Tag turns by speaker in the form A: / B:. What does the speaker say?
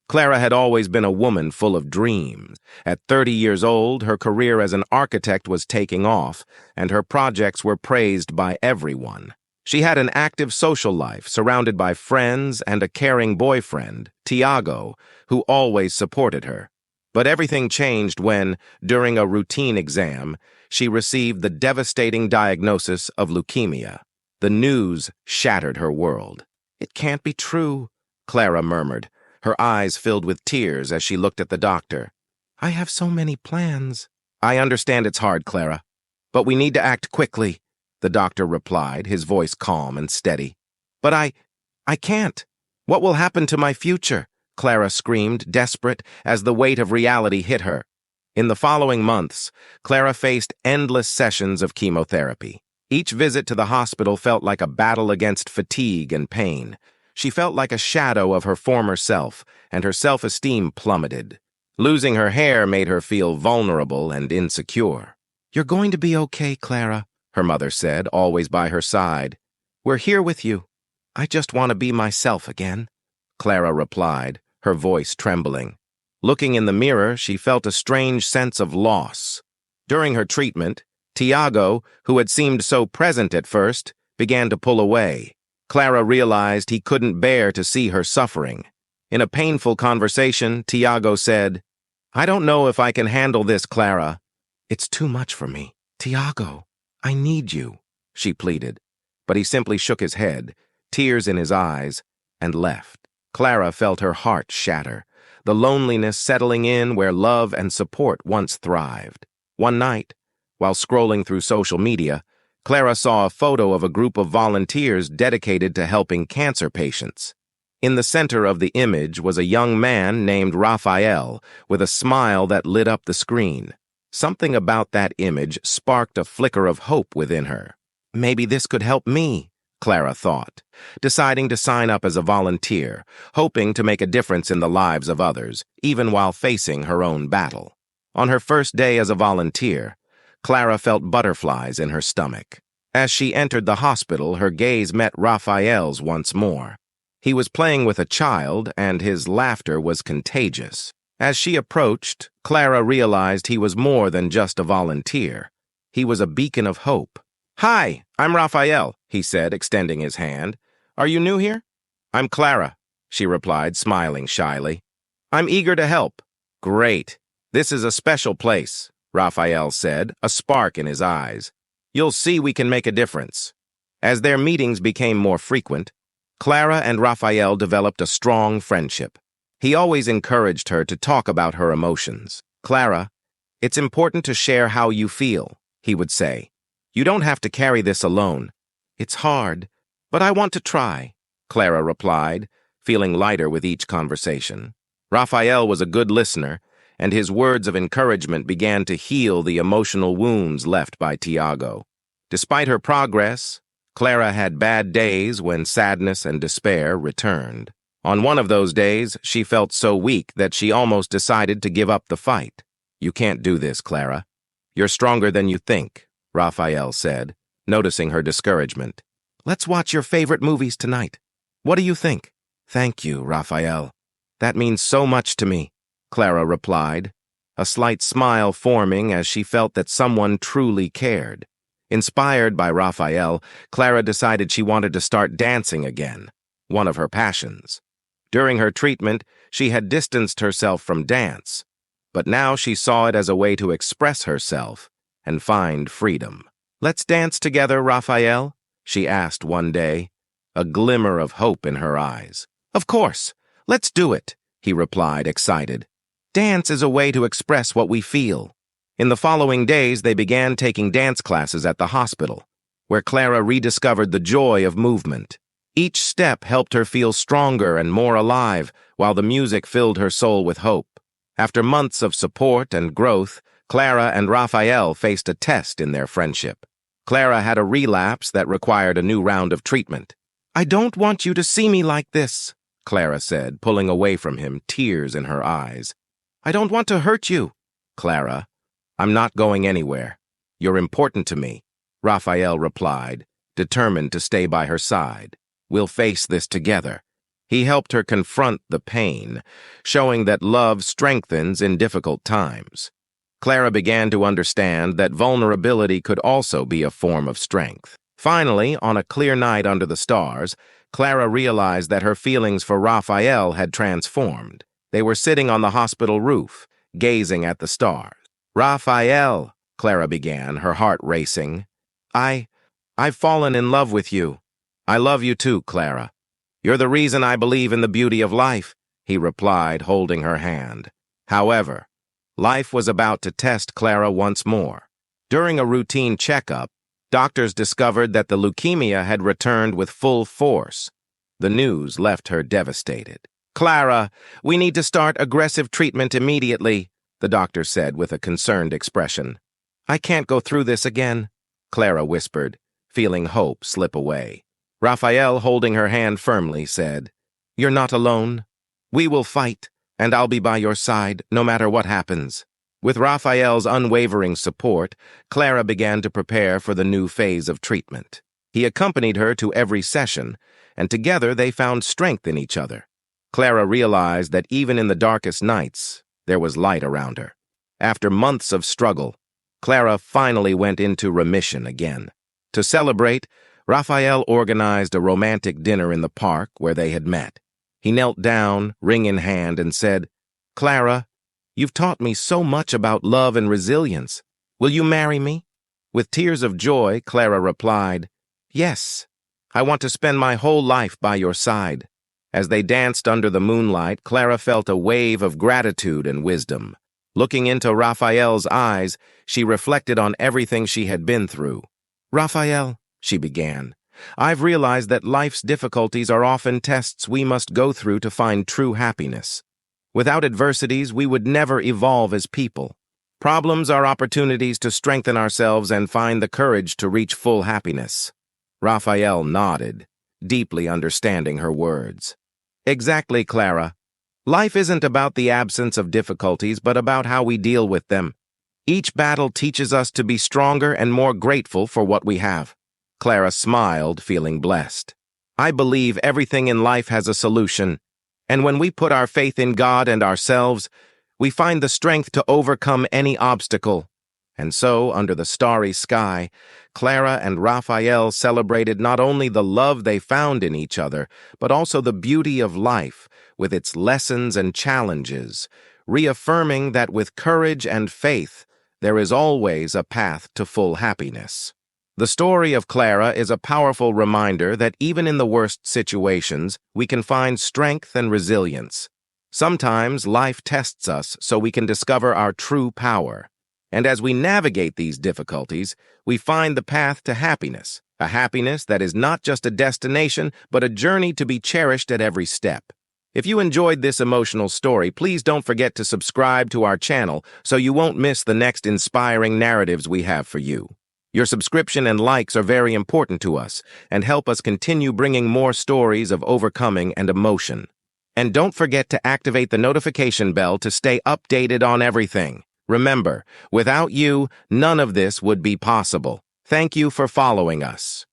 A: Clara had always been a woman full of dreams. At 30 years old, her career as an architect was taking off, and her projects were praised by everyone. She had an active social life, surrounded by friends and a caring boyfriend, Tiago, who always supported her. But everything changed when, during a routine exam, she received the devastating diagnosis of leukemia. The news shattered her world. "It can't be true," Clara murmured, her eyes filled with tears as she looked at the doctor. "I have so many plans." "I understand it's hard, Clara, but we need to act quickly," the doctor replied, his voice calm and steady. "But I can't. What will happen to my future?" Clara screamed, desperate, as the weight of reality hit her. In the following months, Clara faced endless sessions of chemotherapy. Each visit to the hospital felt like a battle against fatigue and pain. She felt like a shadow of her former self, and her self-esteem plummeted. Losing her hair made her feel vulnerable and insecure. "You're going to be okay, Clara," her mother said, always by her side. "We're here with you. I just want to be myself again," Clara replied, her voice trembling. Looking in the mirror, she felt a strange sense of loss. During her treatment, Tiago, who had seemed so present at first, began to pull away. Clara realized he couldn't bear to see her suffering. In a painful conversation, Tiago said, "I don't know if I can handle this, Clara." "It's too much for me. Tiago, I need you," she pleaded. But he simply shook his head, tears in his eyes, and left. Clara felt her heart shatter, the loneliness settling in where love and support once thrived. One night, while scrolling through social media, Clara saw a photo of a group of volunteers dedicated to helping cancer patients. In the center of the image was a young man named Rafael with a smile that lit up the screen. Something about that image sparked a flicker of hope within her. "Maybe this could help me," Clara thought, deciding to sign up as a volunteer, hoping to make a difference in the lives of others, even while facing her own battle. On her first day as a volunteer, Clara felt butterflies in her stomach. As she entered the hospital, her gaze met Rafael's once more. He was playing with a child, and his laughter was contagious. As she approached, Clara realized he was more than just a volunteer. He was a beacon of hope. "Hi, I'm Rafael," he said, extending his hand. "Are you new here?" "I'm Clara," she replied, smiling shyly. "I'm eager to help." "Great. This is a special place," Rafael said, a spark in his eyes. "You'll see we can make a difference." As their meetings became more frequent, Clara and Rafael developed a strong friendship. He always encouraged her to talk about her emotions. "Clara, it's important to share how you feel," he would say. "You don't have to carry this alone." "It's hard, but I want to try," Clara replied, feeling lighter with each conversation. Rafael was a good listener, and his words of encouragement began to heal the emotional wounds left by Tiago. Despite her progress, Clara had bad days when sadness and despair returned. On one of those days, she felt so weak that she almost decided to give up the fight. "You can't do this, Clara. You're stronger than you think," Rafael said, noticing her discouragement. "Let's watch your favorite movies tonight. What do you think?" "Thank you, Rafael. That means so much to me," Clara replied, a slight smile forming as she felt that someone truly cared. Inspired by Rafael, Clara decided she wanted to start dancing again, one of her passions. During her treatment, she had distanced herself from dance, but now she saw it as a way to express herself and find freedom. "Let's dance together, Rafael?" she asked one day, a glimmer of hope in her eyes. "Of course, let's do it," he replied, excited. "Dance is a way to express what we feel." In the following days, they began taking dance classes at the hospital, where Clara rediscovered the joy of movement. Each step helped her feel stronger and more alive, while the music filled her soul with hope. After months of support and growth, Clara and Rafael faced a test in their friendship. Clara had a relapse that required a new round of treatment. "I don't want you to see me like this," Clara said, pulling away from him, tears in her eyes. "I don't want to hurt you." "Clara, I'm not going anywhere. You're important to me," Rafael replied, determined to stay by her side. "We'll face this together." He helped her confront the pain, showing that love strengthens in difficult times. Clara began to understand that vulnerability could also be a form of strength. Finally, on a clear night under the stars, Clara realized that her feelings for Rafael had transformed. They were sitting on the hospital roof, gazing at the stars. "Rafael," Clara began, her heart racing. I've fallen in love with you." "I love you too, Clara. You're the reason I believe in the beauty of life," he replied, holding her hand. However, life was about to test Clara once more. During a routine checkup, doctors discovered that the leukemia had returned with full force. The news left her devastated. "Clara, we need to start aggressive treatment immediately," the doctor said with a concerned expression. "I can't go through this again," Clara whispered, feeling hope slip away. Rafael, holding her hand firmly, said, "You're not alone. We will fight, and I'll be by your side, no matter what happens." With Rafael's unwavering support, Clara began to prepare for the new phase of treatment. He accompanied her to every session, and together they found strength in each other. Clara realized that even in the darkest nights, there was light around her. After months of struggle, Clara finally went into remission again. To celebrate, Rafael organized a romantic dinner in the park where they had met. He knelt down, ring in hand, and said, "Clara, you've taught me so much about love and resilience. Will you marry me?" With tears of joy, Clara replied, "Yes, I want to spend my whole life by your side." As they danced under the moonlight, Clara felt a wave of gratitude and wisdom. Looking into Rafael's eyes, she reflected on everything she had been through. "Rafael," she began, "I've realized that life's difficulties are often tests we must go through to find true happiness. Without adversities, we would never evolve as people. Problems are opportunities to strengthen ourselves and find the courage to reach full happiness." Rafael nodded, deeply understanding her words. "Exactly, Clara. Life isn't about the absence of difficulties, but about how we deal with them. Each battle teaches us to be stronger and more grateful for what we have." Clara smiled, feeling blessed. "I believe everything in life has a solution, and when we put our faith in God and ourselves, we find the strength to overcome any obstacle." And so, under the starry sky, Clara and Rafael celebrated not only the love they found in each other, but also the beauty of life, with its lessons and challenges, reaffirming that with courage and faith, there is always a path to full happiness. The story of Clara is a powerful reminder that even in the worst situations, we can find strength and resilience. Sometimes life tests us so we can discover our true power. And as we navigate these difficulties, we find the path to happiness, a happiness that is not just a destination, but a journey to be cherished at every step. If you enjoyed this emotional story, please don't forget to subscribe to our channel so you won't miss the next inspiring narratives we have for you. Your subscription and likes are very important to us and help us continue bringing more stories of overcoming and emotion. And don't forget to activate the notification bell to stay updated on everything. Remember, without you, none of this would be possible. Thank you for following us.